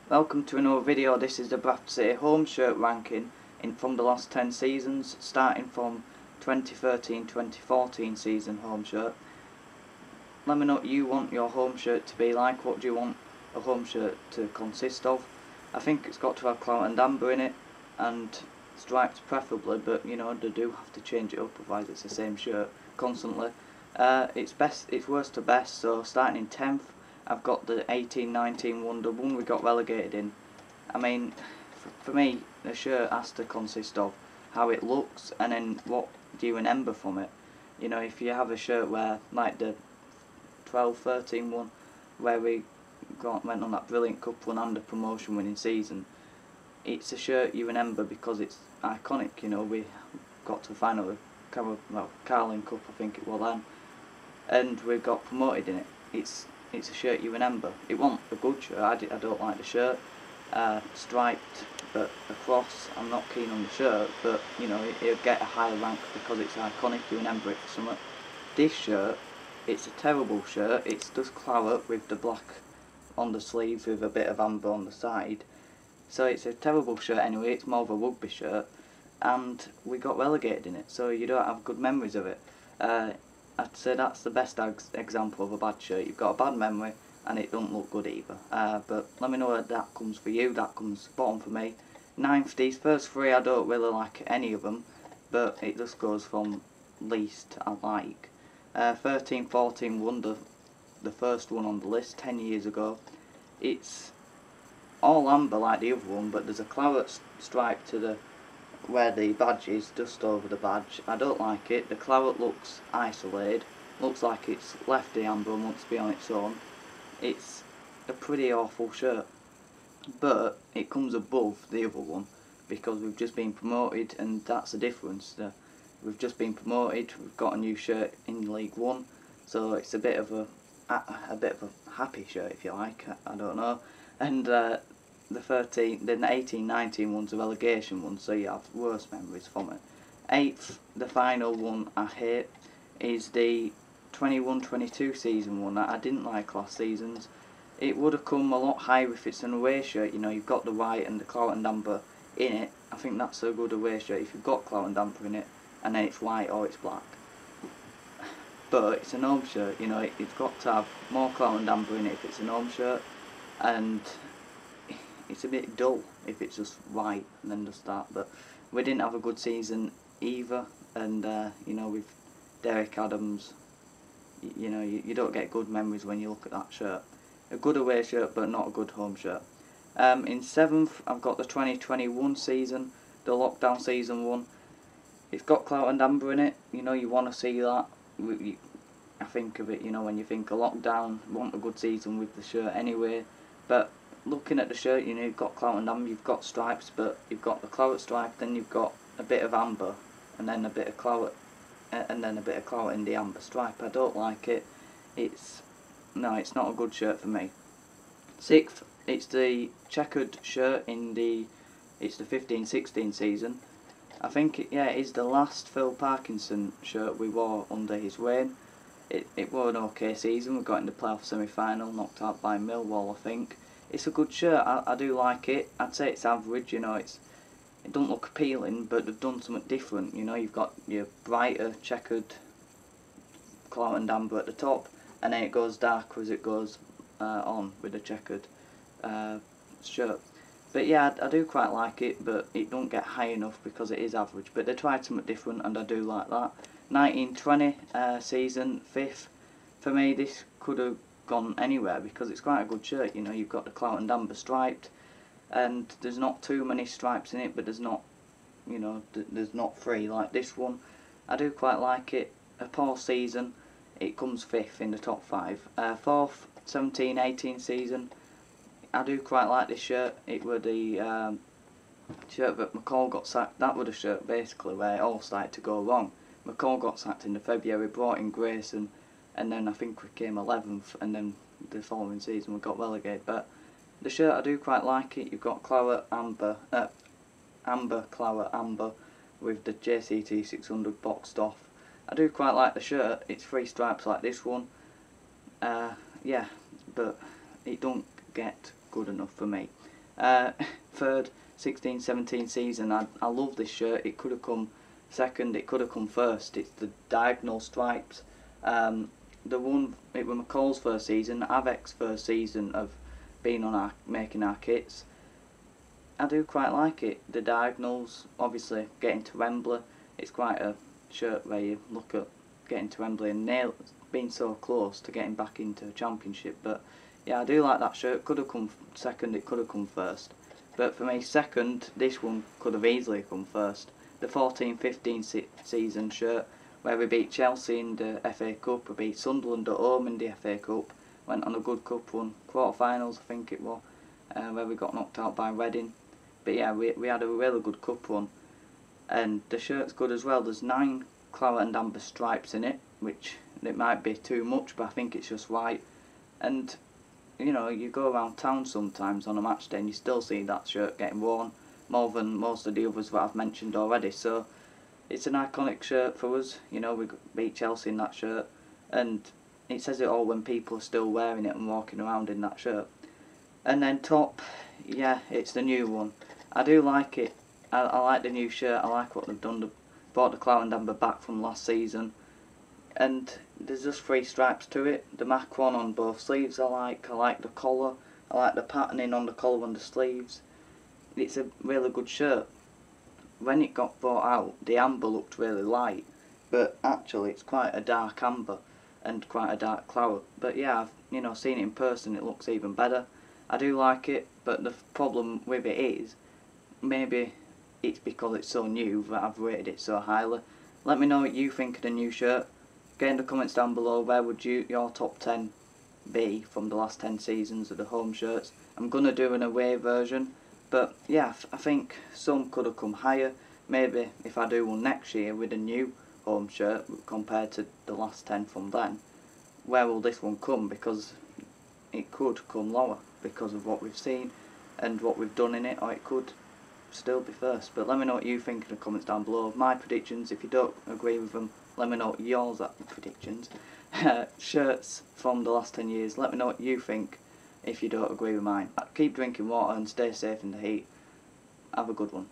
Welcome to another video. This is the Bradford City home shirt ranking from the last 10 seasons, starting from 2013-2014 season home shirt. Let me know what you want your home shirt to be like. What do you want a home shirt to consist of? I think it's got to have clout and amber in it, and stripes preferably, but you know, they do have to change it up, otherwise it's the same shirt constantly. It's worst to best, so starting in 10th I've got the 18-19 Wonder, one we got relegated in. I mean, for me, the shirt has to consist of how it looks and then what do you remember from it. You know, if you have a shirt where, like the 12-13 one, where we went on that brilliant cup run and the promotion winning season, it's a shirt you remember because it's iconic. You know, we got to the final of Carling Cup, I think it was then, and we got promoted in it. It's a shirt you remember. It wasn't a good shirt. I don't like the shirt. Striped, but across, I'm not keen on the shirt. But you know, it'll get a higher rank because it's iconic. You remember it for something. This shirt, it's a terrible shirt. It's just claret with the black on the sleeves with a bit of amber on the side. So it's a terrible shirt anyway. It's more of a rugby shirt, and we got relegated in it. So you don't have good memories of it. I'd say that's the best example of a bad shirt. You've got a bad memory and it don't look good either. But let me know where that comes for you. That comes bottom for me. 9th, these first three I don't really like any of them, but it just goes from least I like. 13-14 Wonder, the first one on the list 10 years ago. It's all amber like the other one, but there's a claret stripe to the where the badge is, just over the badge. I don't like it. The claret looks isolated, looks like it's left the amber and wants to be on its own. It's a pretty awful shirt, but it comes above the other one because we've just been promoted, and that's the difference. We've just been promoted, we've got a new shirt in League One, so it's a bit of a happy shirt, if you like. I don't know. And the 18-19 one's a relegation one, so you have worse memories from it. 8th, the final one I hate, is the 21-22 season one that I didn't like last season's. It would have come a lot higher if it's an away shirt. You know, you've got the white and the clout and amber in it. I think that's a good away shirt if you've got clout and amber in it, and then it's white or it's black. But it's an home shirt, you know, it's got to have more clout and amber in it if it's an home shirt, and it's a bit dull if it's just white and then just that. But we didn't have a good season either, and you know, with Derek Adams, you know, you don't get good memories when you look at that shirt. A good away shirt, but not a good home shirt. In 7th, I've got the 2021 season, the lockdown season one. It's got clout and amber in it. You know, you want to see that. I think of it, you know, when you think of lockdown, you want a good season with the shirt anyway. But looking at the shirt, you know, you've got clout and amber, you've got stripes, but you've got the claret stripe, then you've got a bit of amber, and then a bit of claret, and then a bit of claret in the amber stripe. I don't like it. It's not a good shirt for me. 6th, it's the checkered shirt it's the 15-16 season. I think it is the last Phil Parkinson shirt we wore under his reign. It was an okay season. We got in the playoff semi-final, knocked out by Millwall, I think. It's a good shirt. I do like it. I'd say it's average. You know, it doesn't look appealing, but they've done something different. You know, you've got your brighter checkered clout and amber at the top, and then it goes darker as it goes on with the checkered shirt. But yeah, I do quite like it, but it don't get high enough because it is average. But they tried something different, and I do like that. 19-20 season, 5th. For me, this could have gone anywhere because it's quite a good shirt. You know, you've got the clout and amber striped, and there's not too many stripes in it, but there's not, you know, there's not three like this one. I do quite like it. A poor season, it comes 5th in the top 5. 4th, 17-18 season, I do quite like this shirt. It was the shirt that McCall got sacked. That was the shirt basically where it all started to go wrong. McCall got sacked in the February, brought in Grayson, and then I think we came 11th, and then the following season we got relegated. But the shirt, I do quite like it. You've got claret amber, claret amber with the JCT 600 boxed off. I do quite like the shirt. It's 3 stripes like this one. Yeah, but it don't get good enough for me. Third 16-17 season, I love this shirt. It could have come second, it could have come first. It's the diagonal stripes. The one, it was McCall's first season, Avek's first season of being on making our kits. I do quite like it. The diagonals, obviously getting to Wembley, it's quite a shirt where you look at getting to Wembley and being so close to getting back into the Championship. But yeah, I do like that shirt. Could have come second, it could have come first. But for me, second, this one could have easily come first. The 14-15 season shirt, where we beat Chelsea in the FA Cup, we beat Sunderland at home in the FA Cup, went on a good cup run, quarter-finals I think it was, where we got knocked out by Reading. But yeah, we had a really good cup run, and the shirt's good as well. There's 9 claret and amber stripes in it, which it might be too much, but I think it's just white. And you know, you go around town sometimes on a match day and you still see that shirt getting worn more than most of the others that I've mentioned already. So it's an iconic shirt for us. You know, we beat Chelsea in that shirt, and it says it all when people are still wearing it and walking around in that shirt. And then top, yeah, it's the new one. I do like it. I like the new shirt. I like what they've done. They brought the claret and amber back from last season, and there's just 3 stripes to it. The MAC one on both sleeves I like the collar, I like the patterning on the collar and the sleeves. It's a really good shirt. When it got brought out, the amber looked really light, but actually it's quite a dark amber and quite a dark claret. But yeah, I've seen it in person, it looks even better. I do like it, but the problem with it is, maybe it's because it's so new that I've rated it so highly. Let me know what you think of the new shirt. Get in the comments down below, where would your top 10 be from the last 10 seasons of the home shirts. I'm going to do an away version, but yeah, I think some could have come higher. Maybe if I do one next year with a new home shirt compared to the last 10 from then, where will this one come? Because it could come lower because of what we've seen and what we've done in it, or it could still be first. But let me know what you think in the comments down below. My predictions, if you don't agree with them, let me know what yours are predictions. Shirts from the last 10 years, let me know what you think if you don't agree with mine. Keep drinking water and stay safe in the heat. Have a good one.